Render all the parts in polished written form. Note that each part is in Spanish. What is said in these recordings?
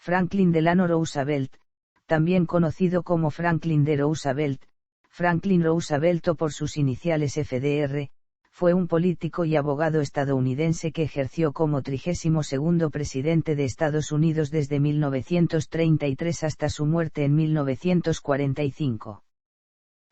Franklin Delano Roosevelt, también conocido como Franklin D. Roosevelt, Franklin Roosevelt o por sus iniciales FDR, fue un político y abogado estadounidense que ejerció como 32º presidente de Estados Unidos desde 1933 hasta su muerte en 1945.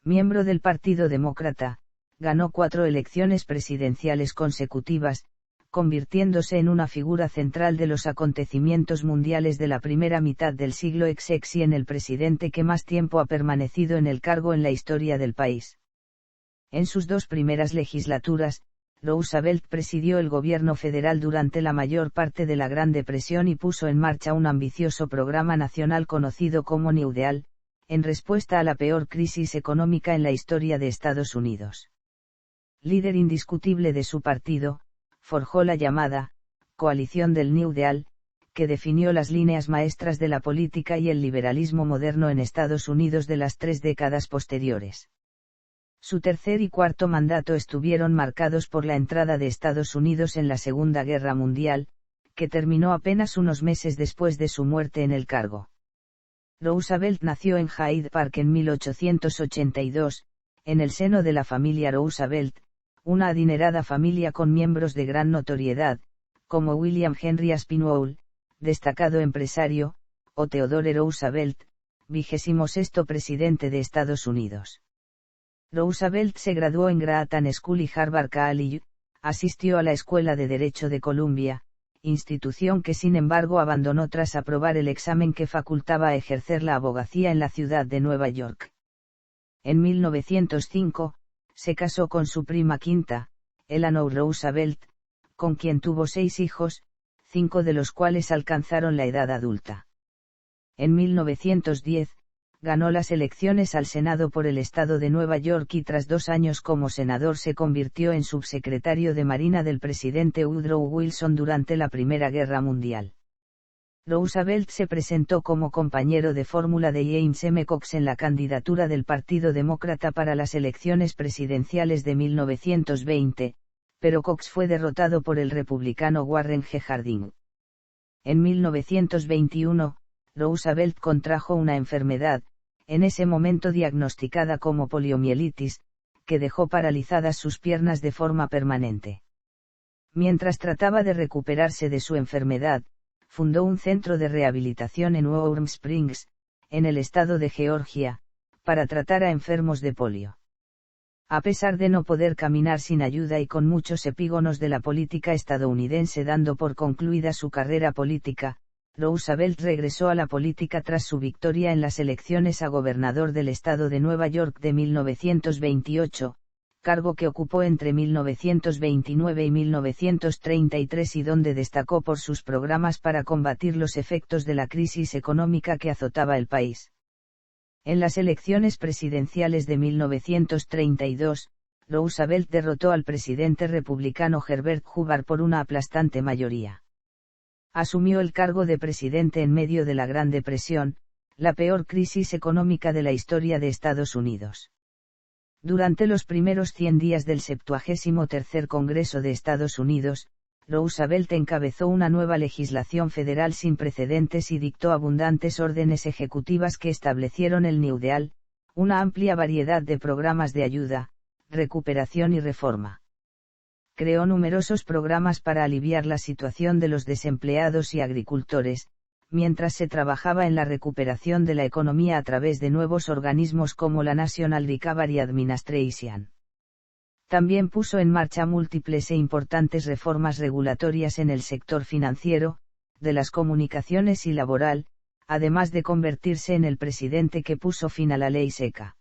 Miembro del Partido Demócrata, ganó 4 elecciones presidenciales consecutivas, convirtiéndose en una figura central de los acontecimientos mundiales de la primera mitad del siglo XX y en el presidente que más tiempo ha permanecido en el cargo en la historia del país. En sus 2 primeras legislaturas, Roosevelt presidió el gobierno federal durante la mayor parte de la Gran Depresión y puso en marcha un ambicioso programa nacional conocido como New Deal, en respuesta a la peor crisis económica en la historia de Estados Unidos. Líder indiscutible de su partido, forjó la llamada coalición del New Deal, que definió las líneas maestras de la política y el liberalismo moderno en Estados Unidos de las 3 décadas posteriores. Su tercer y cuarto mandato estuvieron marcados por la entrada de Estados Unidos en la Segunda Guerra Mundial, que terminó apenas unos meses después de su muerte en el cargo. Roosevelt nació en Hyde Park en 1882, en el seno de la familia Roosevelt, una adinerada familia con miembros de gran notoriedad, como William Henry Aspinwall, destacado empresario, o Theodore Roosevelt, 26º presidente de Estados Unidos. Roosevelt se graduó en Grantham School y Harvard College, asistió a la Escuela de Derecho de Columbia, institución que sin embargo abandonó tras aprobar el examen que facultaba a ejercer la abogacía en la ciudad de Nueva York. En 1905, se casó con su prima quinta, Eleanor Roosevelt, con quien tuvo 6 hijos, 5 de los cuales alcanzaron la edad adulta. En 1910, ganó las elecciones al Senado por el estado de Nueva York y tras 2 años como senador se convirtió en subsecretario de Marina del presidente Woodrow Wilson durante la Primera Guerra Mundial. Roosevelt se presentó como compañero de fórmula de James M. Cox en la candidatura del Partido Demócrata para las elecciones presidenciales de 1920, pero Cox fue derrotado por el republicano Warren G. Harding. En 1921, Roosevelt contrajo una enfermedad, en ese momento diagnosticada como poliomielitis, que dejó paralizadas sus piernas de forma permanente. Mientras trataba de recuperarse de su enfermedad, fundó un centro de rehabilitación en Warm Springs, en el estado de Georgia, para tratar a enfermos de polio. A pesar de no poder caminar sin ayuda y con muchos epígonos de la política estadounidense dando por concluida su carrera política, Roosevelt regresó a la política tras su victoria en las elecciones a gobernador del estado de Nueva York de 1928, cargo que ocupó entre 1929 y 1933 y donde destacó por sus programas para combatir los efectos de la crisis económica que azotaba el país. En las elecciones presidenciales de 1932, Roosevelt derrotó al presidente republicano Herbert Hoover por una aplastante mayoría. Asumió el cargo de presidente en medio de la Gran Depresión, la peor crisis económica de la historia de Estados Unidos. Durante los primeros 100 días del 73º Congreso de Estados Unidos, Roosevelt encabezó una nueva legislación federal sin precedentes y dictó abundantes órdenes ejecutivas que establecieron el New Deal, una amplia variedad de programas de ayuda, recuperación y reforma. Creó numerosos programas para aliviar la situación de los desempleados y agricultores, mientras se trabajaba en la recuperación de la economía a través de nuevos organismos como la National Recovery Administration. También puso en marcha múltiples e importantes reformas regulatorias en el sector financiero, de las comunicaciones y laboral, además de convertirse en el presidente que puso fin a la ley seca.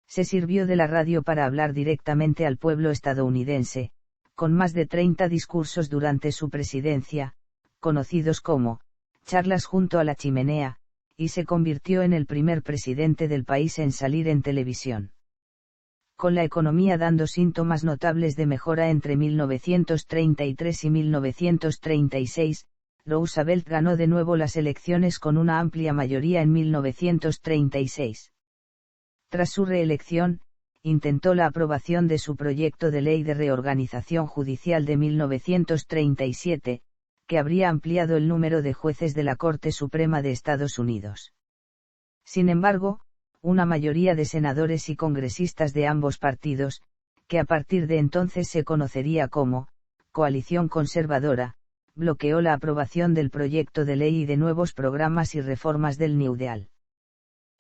Se sirvió de la radio para hablar directamente al pueblo estadounidense, con más de 30 discursos durante su presidencia, conocidos como charlas junto a la chimenea, y se convirtió en el primer presidente del país en salir en televisión. Con la economía dando síntomas notables de mejora entre 1933 y 1936, Roosevelt ganó de nuevo las elecciones con una amplia mayoría en 1936. Tras su reelección, intentó la aprobación de su proyecto de ley de reorganización judicial de 1937, que habría ampliado el número de jueces de la Corte Suprema de Estados Unidos. Sin embargo, una mayoría de senadores y congresistas de ambos partidos, que a partir de entonces se conocería como coalición conservadora, bloqueó la aprobación del proyecto de ley y de nuevos programas y reformas del New Deal.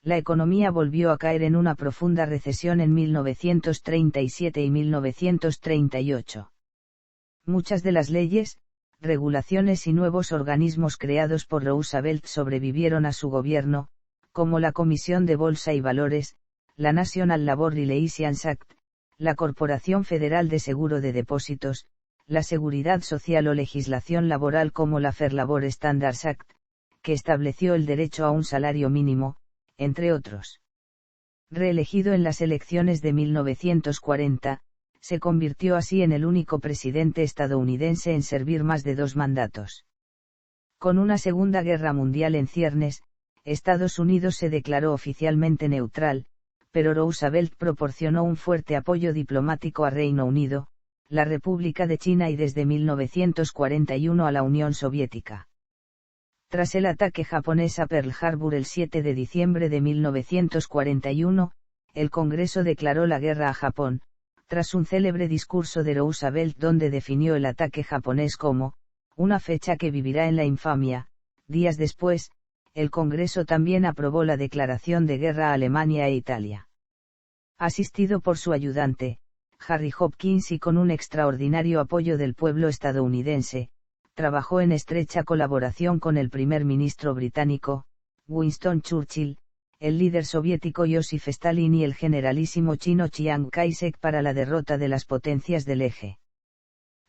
La economía volvió a caer en una profunda recesión en 1937 y 1938. Muchas de las leyes, regulaciones y nuevos organismos creados por Roosevelt sobrevivieron a su gobierno, como la Comisión de Bolsa y Valores, la National Labor Relations Act, la Corporación Federal de Seguro de Depósitos, la Seguridad Social o legislación laboral como la Fair Labor Standards Act, que estableció el derecho a un salario mínimo, entre otros. Reelegido en las elecciones de 1940, se convirtió así en el único presidente estadounidense en servir más de 2 mandatos. Con una Segunda Guerra Mundial en ciernes, Estados Unidos se declaró oficialmente neutral, pero Roosevelt proporcionó un fuerte apoyo diplomático a Reino Unido, la República de China y desde 1941 a la Unión Soviética. Tras el ataque japonés a Pearl Harbor el 7 de diciembre de 1941, el Congreso declaró la guerra a Japón, tras un célebre discurso de Roosevelt donde definió el ataque japonés como una fecha que vivirá en la infamia. Días después, el Congreso también aprobó la declaración de guerra a Alemania e Italia. Asistido por su ayudante, Harry Hopkins, y con un extraordinario apoyo del pueblo estadounidense, trabajó en estrecha colaboración con el primer ministro británico, Winston Churchill, el líder soviético Joseph Stalin y el generalísimo chino Chiang Kai-shek para la derrota de las potencias del eje.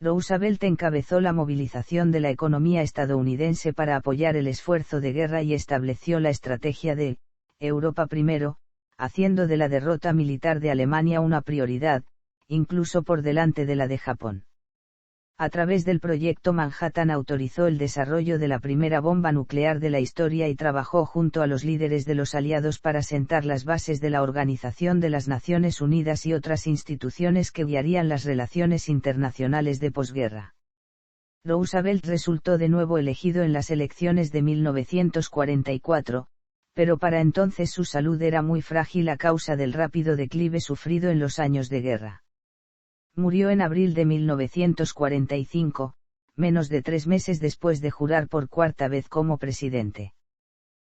Roosevelt encabezó la movilización de la economía estadounidense para apoyar el esfuerzo de guerra y estableció la estrategia de Europa primero, haciendo de la derrota militar de Alemania una prioridad, incluso por delante de la de Japón. A través del proyecto Manhattan autorizó el desarrollo de la primera bomba nuclear de la historia y trabajó junto a los líderes de los aliados para sentar las bases de la Organización de las Naciones Unidas y otras instituciones que guiarían las relaciones internacionales de posguerra. Roosevelt resultó de nuevo elegido en las elecciones de 1944, pero para entonces su salud era muy frágil a causa del rápido declive sufrido en los años de guerra. Murió en abril de 1945, menos de 3 meses después de jurar por cuarta vez como presidente.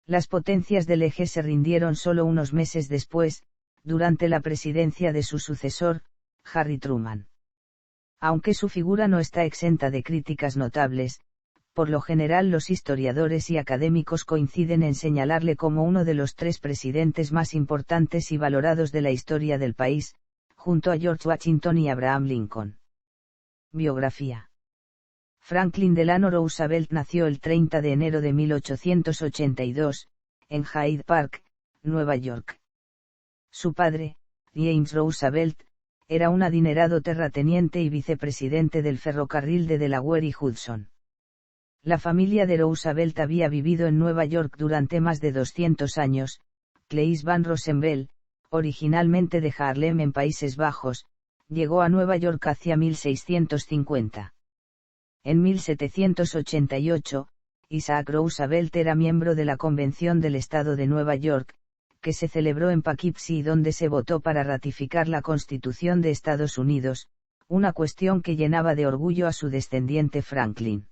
Las potencias del eje se rindieron solo unos meses después, durante la presidencia de su sucesor, Harry Truman. Aunque su figura no está exenta de críticas notables, por lo general los historiadores y académicos coinciden en señalarle como uno de los 3 presidentes más importantes y valorados de la historia del país, junto a George Washington y Abraham Lincoln. Biografía. Franklin Delano Roosevelt nació el 30 de enero de 1882, en Hyde Park, Nueva York. Su padre, James Roosevelt, era un adinerado terrateniente y vicepresidente del ferrocarril de Delaware y Hudson. La familia de Roosevelt había vivido en Nueva York durante más de 200 años. Claes Van Rosenbel, originalmente de Haarlem en Países Bajos, llegó a Nueva York hacia 1650. En 1788, Isaac Roosevelt era miembro de la Convención del Estado de Nueva York, que se celebró en Poughkeepsie y donde se votó para ratificar la Constitución de Estados Unidos, una cuestión que llenaba de orgullo a su descendiente Franklin.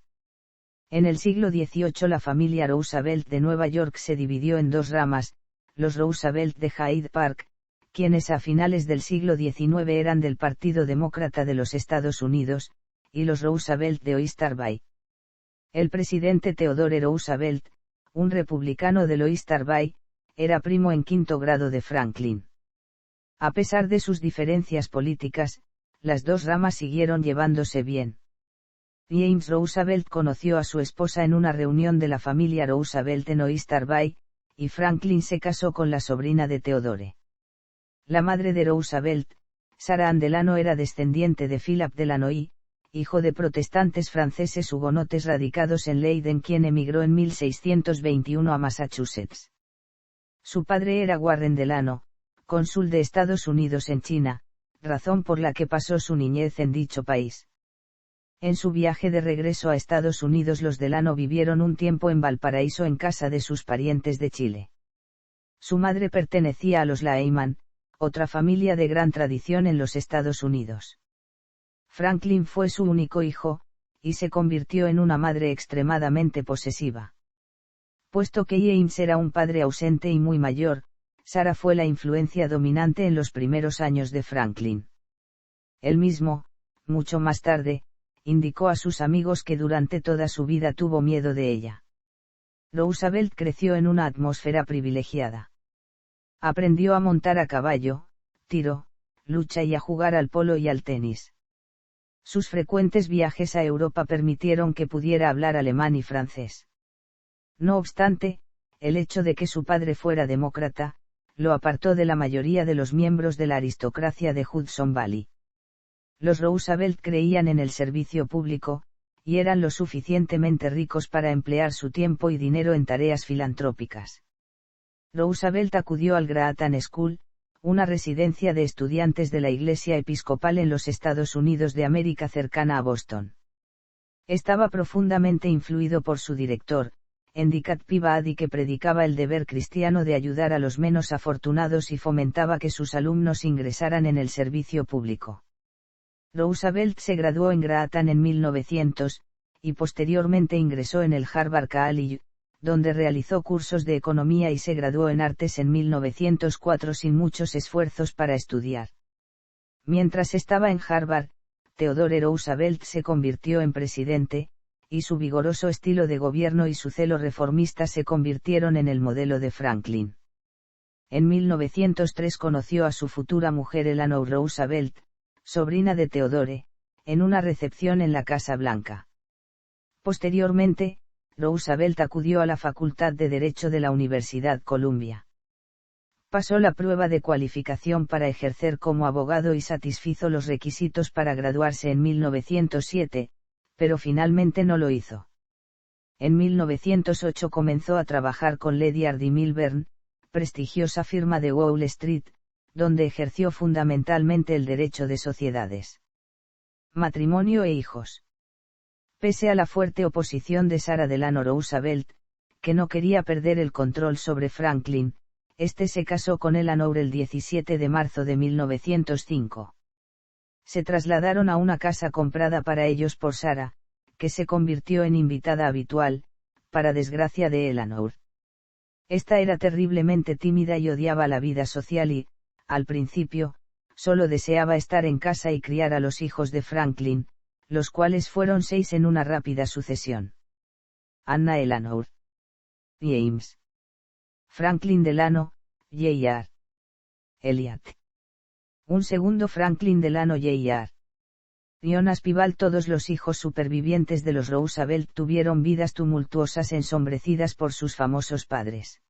En el siglo XVIII la familia Roosevelt de Nueva York se dividió en 2 ramas, los Roosevelt de Hyde Park, quienes a finales del siglo XIX eran del Partido Demócrata de los Estados Unidos, y los Roosevelt de Oyster Bay. El presidente Theodore Roosevelt, un republicano del Oyster Bay, era primo en 5º grado de Franklin. A pesar de sus diferencias políticas, las 2 ramas siguieron llevándose bien. James Roosevelt conoció a su esposa en una reunión de la familia Roosevelt en Oyster Bay, y Franklin se casó con la sobrina de Theodore. La madre de Roosevelt, Sarah Ann Delano, era descendiente de Philip Delano, hijo de protestantes franceses hugonotes radicados en Leiden, quien emigró en 1621 a Massachusetts. Su padre era Warren Delano, cónsul de Estados Unidos en China, razón por la que pasó su niñez en dicho país. En su viaje de regreso a Estados Unidos, los Delano vivieron un tiempo en Valparaíso en casa de sus parientes de Chile. Su madre pertenecía a los Lyman, otra familia de gran tradición en los Estados Unidos. Franklin fue su único hijo, y se convirtió en una madre extremadamente posesiva. Puesto que James era un padre ausente y muy mayor, Sarah fue la influencia dominante en los primeros años de Franklin. Él mismo, mucho más tarde, indicó a sus amigos que durante toda su vida tuvo miedo de ella. Roosevelt creció en una atmósfera privilegiada. Aprendió a montar a caballo, tiro, lucha y a jugar al polo y al tenis. Sus frecuentes viajes a Europa permitieron que pudiera hablar alemán y francés. No obstante, el hecho de que su padre fuera demócrata, lo apartó de la mayoría de los miembros de la aristocracia de Hudson Valley. Los Roosevelt creían en el servicio público, y eran lo suficientemente ricos para emplear su tiempo y dinero en tareas filantrópicas. Roosevelt acudió al Graham School, una residencia de estudiantes de la Iglesia Episcopal en los Estados Unidos de América cercana a Boston. Estaba profundamente influido por su director, Endicott Peabody, que predicaba el deber cristiano de ayudar a los menos afortunados y fomentaba que sus alumnos ingresaran en el servicio público. Roosevelt se graduó en Graham en 1900, y posteriormente ingresó en el Harvard College, donde realizó cursos de economía y se graduó en artes en 1904 sin muchos esfuerzos para estudiar. Mientras estaba en Harvard, Theodore Roosevelt se convirtió en presidente, y su vigoroso estilo de gobierno y su celo reformista se convirtieron en el modelo de Franklin. En 1903 conoció a su futura mujer Eleanor Roosevelt, sobrina de Theodore, en una recepción en la Casa Blanca. Posteriormente, Roosevelt acudió a la Facultad de Derecho de la Universidad Columbia. Pasó la prueba de cualificación para ejercer como abogado y satisfizo los requisitos para graduarse en 1907, pero finalmente no lo hizo. En 1908 comenzó a trabajar con Ledyard y Milburn, prestigiosa firma de Wall Street, donde ejerció fundamentalmente el derecho de sociedades. Matrimonio e hijos. Pese a la fuerte oposición de Sarah Delano Roosevelt, que no quería perder el control sobre Franklin, este se casó con Eleanor el 17 de marzo de 1905. Se trasladaron a una casa comprada para ellos por Sarah, que se convirtió en invitada habitual, para desgracia de Eleanor. Esta era terriblemente tímida y odiaba la vida social y, al principio, solo deseaba estar en casa y criar a los hijos de Franklin, los cuales fueron 6 en una rápida sucesión. Anna Eleanor. James. Franklin Delano, Jr. Elliot. Un segundo Franklin Delano Jr. Jonas Pival. Todos los hijos supervivientes de los Roosevelt tuvieron vidas tumultuosas ensombrecidas por sus famosos padres.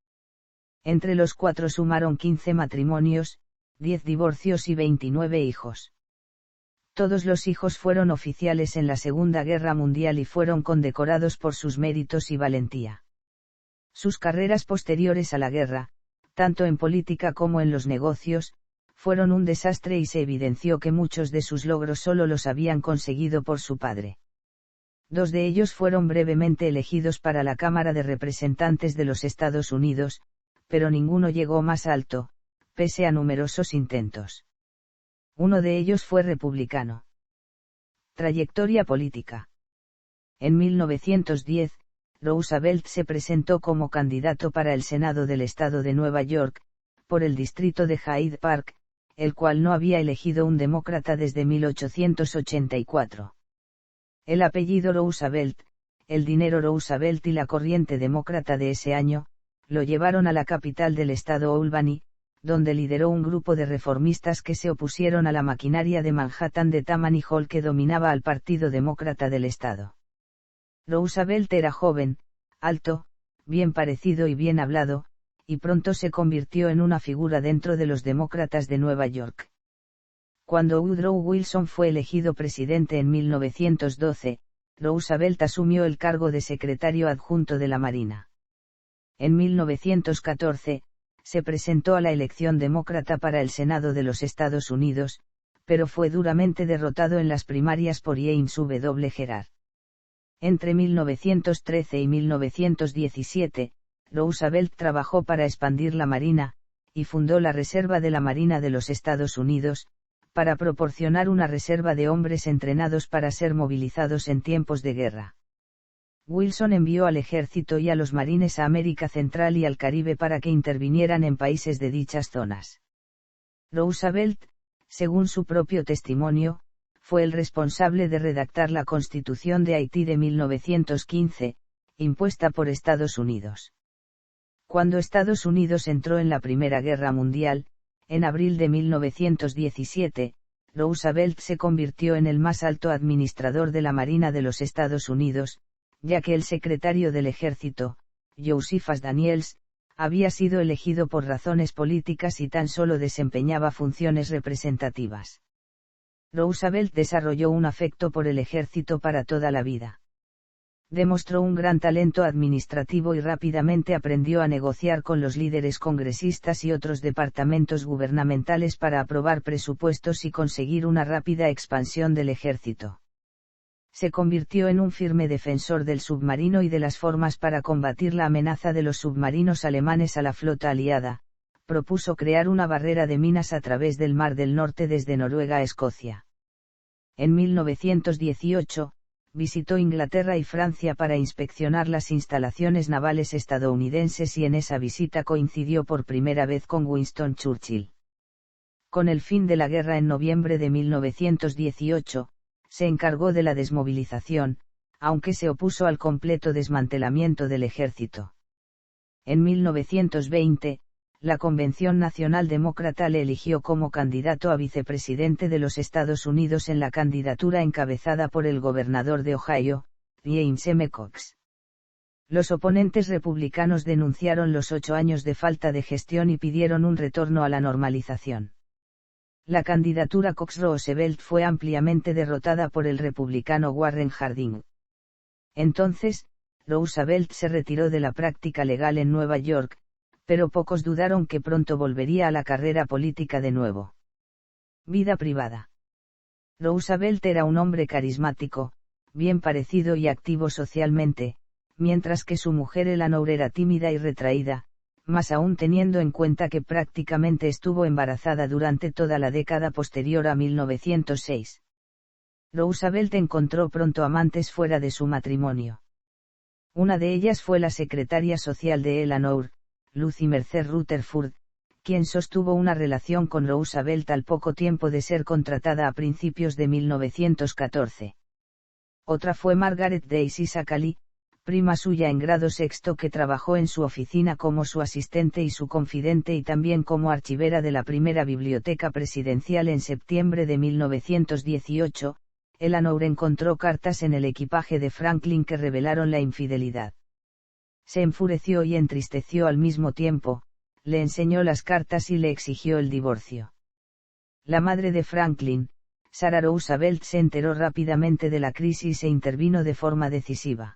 Entre los 4 sumaron 15 matrimonios, 10 divorcios y 29 hijos. Todos los hijos fueron oficiales en la Segunda Guerra Mundial y fueron condecorados por sus méritos y valentía. Sus carreras posteriores a la guerra, tanto en política como en los negocios, fueron un desastre y se evidenció que muchos de sus logros solo los habían conseguido por su padre. 2 de ellos fueron brevemente elegidos para la Cámara de Representantes de los Estados Unidos, pero ninguno llegó más alto, pese a numerosos intentos. Uno de ellos fue republicano. Trayectoria política. En 1910, Roosevelt se presentó como candidato para el Senado del Estado de Nueva York, por el distrito de Hyde Park, el cual no había elegido un demócrata desde 1884. El apellido Roosevelt, el dinero Roosevelt y la corriente demócrata de ese año, lo llevaron a la capital del estado Albany, donde lideró un grupo de reformistas que se opusieron a la maquinaria de Manhattan de Tammany Hall que dominaba al Partido Demócrata del estado. Roosevelt era joven, alto, bien parecido y bien hablado, y pronto se convirtió en una figura dentro de los demócratas de Nueva York. Cuando Woodrow Wilson fue elegido presidente en 1912, Roosevelt asumió el cargo de secretario adjunto de la Marina. En 1914, se presentó a la elección demócrata para el Senado de los Estados Unidos, pero fue duramente derrotado en las primarias por James W. Gerard. Entre 1913 y 1917, Roosevelt trabajó para expandir la Marina, y fundó la Reserva de la Marina de los Estados Unidos, para proporcionar una reserva de hombres entrenados para ser movilizados en tiempos de guerra. Wilson envió al ejército y a los marines a América Central y al Caribe para que intervinieran en países de dichas zonas. Roosevelt, según su propio testimonio, fue el responsable de redactar la Constitución de Haití de 1915, impuesta por Estados Unidos. Cuando Estados Unidos entró en la Primera Guerra Mundial, en abril de 1917, Roosevelt se convirtió en el más alto administrador de la Marina de los Estados Unidos, ya que el secretario del Ejército, Josephus Daniels, había sido elegido por razones políticas y tan solo desempeñaba funciones representativas. Roosevelt desarrolló un afecto por el ejército para toda la vida. Demostró un gran talento administrativo y rápidamente aprendió a negociar con los líderes congresistas y otros departamentos gubernamentales para aprobar presupuestos y conseguir una rápida expansión del ejército. Se convirtió en un firme defensor del submarino y de las formas para combatir la amenaza de los submarinos alemanes a la flota aliada. Propuso crear una barrera de minas a través del Mar del Norte desde Noruega a Escocia. En 1918, visitó Inglaterra y Francia para inspeccionar las instalaciones navales estadounidenses y en esa visita coincidió por primera vez con Winston Churchill. Con el fin de la guerra en noviembre de 1918, se encargó de la desmovilización, aunque se opuso al completo desmantelamiento del ejército. En 1920, la Convención Nacional Demócrata le eligió como candidato a vicepresidente de los Estados Unidos en la candidatura encabezada por el gobernador de Ohio, James M. Cox. Los oponentes republicanos denunciaron los 8 años de falta de gestión y pidieron un retorno a la normalización. La candidatura Cox-Roosevelt fue ampliamente derrotada por el republicano Warren Harding. Entonces, Roosevelt se retiró de la práctica legal en Nueva York, pero pocos dudaron que pronto volvería a la carrera política de nuevo. Vida privada. Roosevelt era un hombre carismático, bien parecido y activo socialmente, mientras que su mujer Eleanor era tímida y retraída, más aún teniendo en cuenta que prácticamente estuvo embarazada durante toda la década posterior a 1906. Roosevelt encontró pronto amantes fuera de su matrimonio. Una de ellas fue la secretaria social de Eleanor, Lucy Mercer Rutherford, quien sostuvo una relación con Roosevelt al poco tiempo de ser contratada a principios de 1914. Otra fue Margaret Daisy Sackley, prima suya en grado sexto que trabajó en su oficina como su asistente y su confidente y también como archivera de la primera biblioteca presidencial en septiembre de 1918. Eleanor encontró cartas en el equipaje de Franklin que revelaron la infidelidad. Se enfureció y entristeció al mismo tiempo, le enseñó las cartas y le exigió el divorcio. La madre de Franklin, Sarah Roosevelt, se enteró rápidamente de la crisis e intervino de forma decisiva.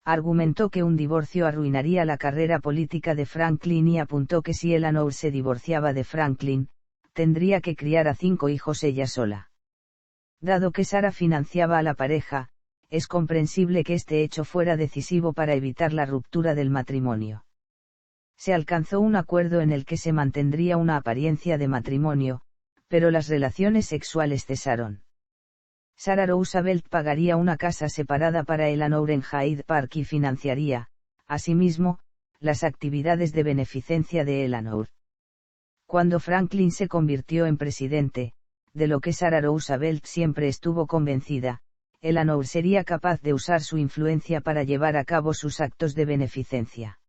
Argumentó que un divorcio arruinaría la carrera política de Franklin y apuntó que si Eleanor se divorciaba de Franklin, tendría que criar a 5 hijos ella sola. Dado que Sarah financiaba a la pareja, es comprensible que este hecho fuera decisivo para evitar la ruptura del matrimonio. Se alcanzó un acuerdo en el que se mantendría una apariencia de matrimonio, pero las relaciones sexuales cesaron. Sarah Roosevelt pagaría una casa separada para Eleanor en Hyde Park y financiaría, asimismo, las actividades de beneficencia de Eleanor. Cuando Franklin se convirtió en presidente, de lo que Sarah Roosevelt siempre estuvo convencida, Eleanor sería capaz de usar su influencia para llevar a cabo sus actos de beneficencia.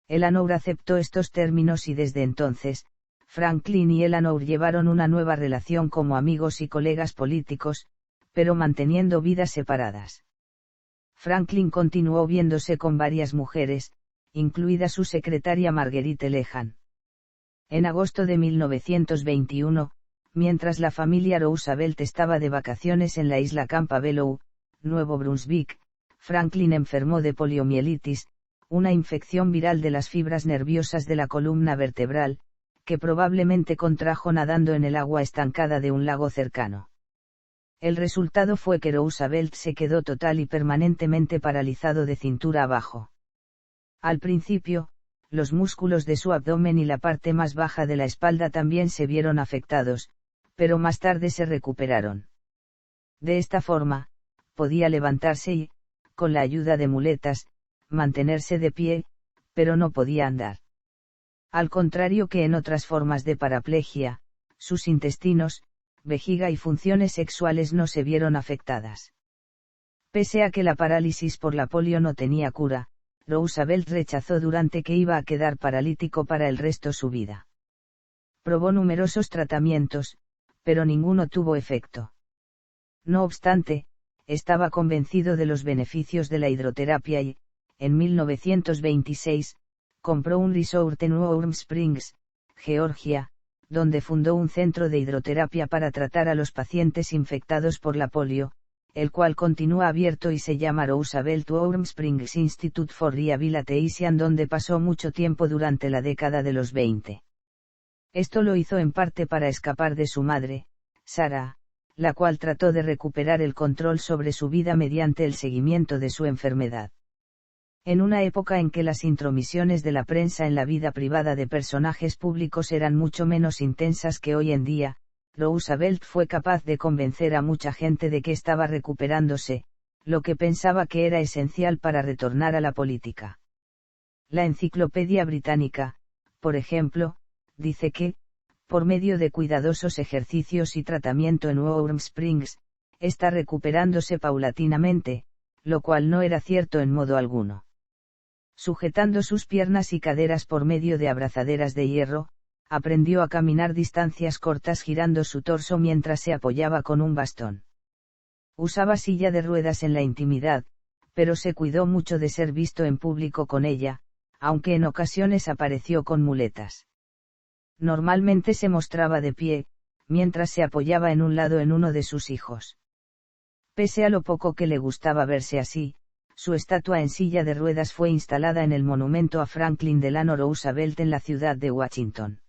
Eleanor aceptó estos términos y desde entonces, Franklin y Eleanor llevaron una nueva relación como amigos y colegas políticos, pero manteniendo vidas separadas. Franklin continuó viéndose con varias mujeres, incluida su secretaria Marguerite Lehan. En agosto de 1921, mientras la familia Roosevelt estaba de vacaciones en la isla Campbell, Nuevo Brunswick, Franklin enfermó de poliomielitis, una infección viral de las fibras nerviosas de la columna vertebral, que probablemente contrajo nadando en el agua estancada de un lago cercano. El resultado fue que Roosevelt se quedó total y permanentemente paralizado de cintura abajo. Al principio, los músculos de su abdomen y la parte más baja de la espalda también se vieron afectados, pero más tarde se recuperaron. De esta forma, podía levantarse y, con la ayuda de muletas, mantenerse de pie, pero no podía andar. Al contrario que en otras formas de paraplegia, sus intestinos, vejiga y funciones sexuales no se vieron afectadas. Pese a que la parálisis por la polio no tenía cura, Roosevelt rechazó durante que iba a quedar paralítico para el resto de su vida. Probó numerosos tratamientos, pero ninguno tuvo efecto. No obstante, estaba convencido de los beneficios de la hidroterapia y, en 1926, compró un resort en Warm Springs, Georgia, donde fundó un centro de hidroterapia para tratar a los pacientes infectados por la polio, el cual continúa abierto y se llama Roosevelt Warm Springs Institute for Rehabilitation, donde pasó mucho tiempo durante la década de los 20. Esto lo hizo en parte para escapar de su madre, Sarah, la cual trató de recuperar el control sobre su vida mediante el seguimiento de su enfermedad. En una época en que las intromisiones de la prensa en la vida privada de personajes públicos eran mucho menos intensas que hoy en día, Roosevelt fue capaz de convencer a mucha gente de que estaba recuperándose, lo que pensaba que era esencial para retornar a la política. La Enciclopedia Británica, por ejemplo, dice que, por medio de cuidadosos ejercicios y tratamiento en Warm Springs, está recuperándose paulatinamente, lo cual no era cierto en modo alguno. Sujetando sus piernas y caderas por medio de abrazaderas de hierro, aprendió a caminar distancias cortas girando su torso mientras se apoyaba con un bastón. Usaba silla de ruedas en la intimidad, pero se cuidó mucho de ser visto en público con ella, aunque en ocasiones apareció con muletas. Normalmente se mostraba de pie, mientras se apoyaba en un lado en uno de sus hijos. Pese a lo poco que le gustaba verse así, su estatua en silla de ruedas fue instalada en el monumento a Franklin Delano Roosevelt en la ciudad de Washington.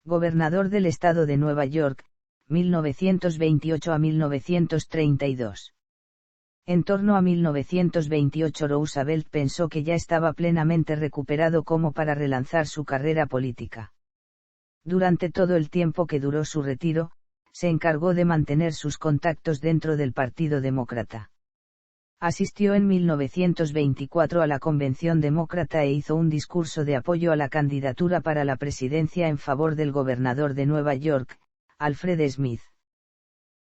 Gobernador del estado de Nueva York, 1928 a 1932. En torno a 1928 Roosevelt pensó que ya estaba plenamente recuperado como para relanzar su carrera política. Durante todo el tiempo que duró su retiro, se encargó de mantener sus contactos dentro del Partido Demócrata. Asistió en 1924 a la Convención Demócrata e hizo un discurso de apoyo a la candidatura para la presidencia en favor del gobernador de Nueva York, Alfred Smith.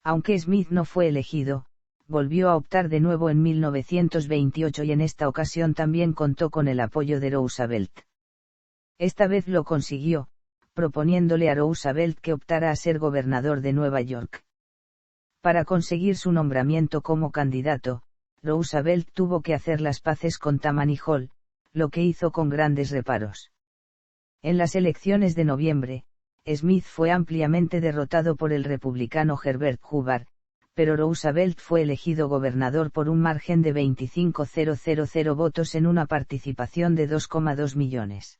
Aunque Smith no fue elegido, volvió a optar de nuevo en 1928 y en esta ocasión también contó con el apoyo de Roosevelt. Esta vez lo consiguió, proponiéndole a Roosevelt que optara a ser gobernador de Nueva York. Para conseguir su nombramiento como candidato, Roosevelt tuvo que hacer las paces con Tammany Hall, lo que hizo con grandes reparos. En las elecciones de noviembre, Smith fue ampliamente derrotado por el republicano Herbert Hoover, pero Roosevelt fue elegido gobernador por un margen de 25.000 votos en una participación de 2,2 millones.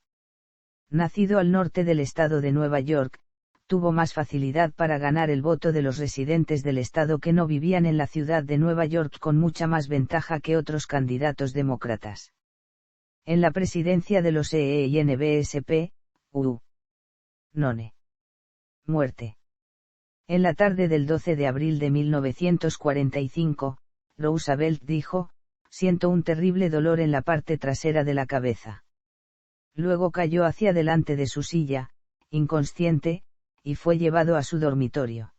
Nacido al norte del estado de Nueva York, tuvo más facilidad para ganar el voto de los residentes del estado que no vivían en la ciudad de Nueva York con mucha más ventaja que otros candidatos demócratas. En la presidencia de los EENBSP, None. Muerte. En la tarde del 12 de abril de 1945, Roosevelt dijo, «Siento un terrible dolor en la parte trasera de la cabeza». Luego cayó hacia delante de su silla, inconsciente, y fue llevado a su dormitorio.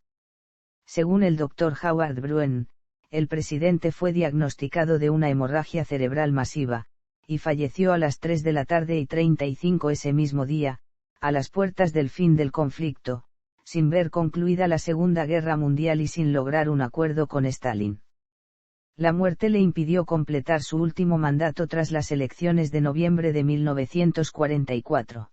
Según el Dr. Howard Bruen, el presidente fue diagnosticado de una hemorragia cerebral masiva, y falleció a las 3:35 ese mismo día, a las puertas del fin del conflicto, sin ver concluida la Segunda Guerra Mundial y sin lograr un acuerdo con Stalin. La muerte le impidió completar su último mandato tras las elecciones de noviembre de 1944.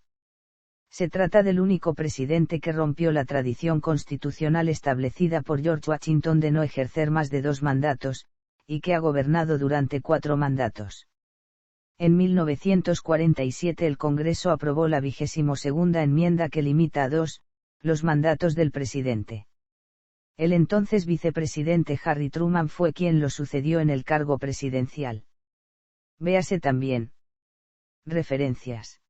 Se trata del único presidente que rompió la tradición constitucional establecida por George Washington de no ejercer más de 2 mandatos, y que ha gobernado durante 4 mandatos. En 1947 el Congreso aprobó la 22ª enmienda que limita a 2, los mandatos del presidente. El entonces vicepresidente Harry Truman fue quien lo sucedió en el cargo presidencial. Véase también. Referencias.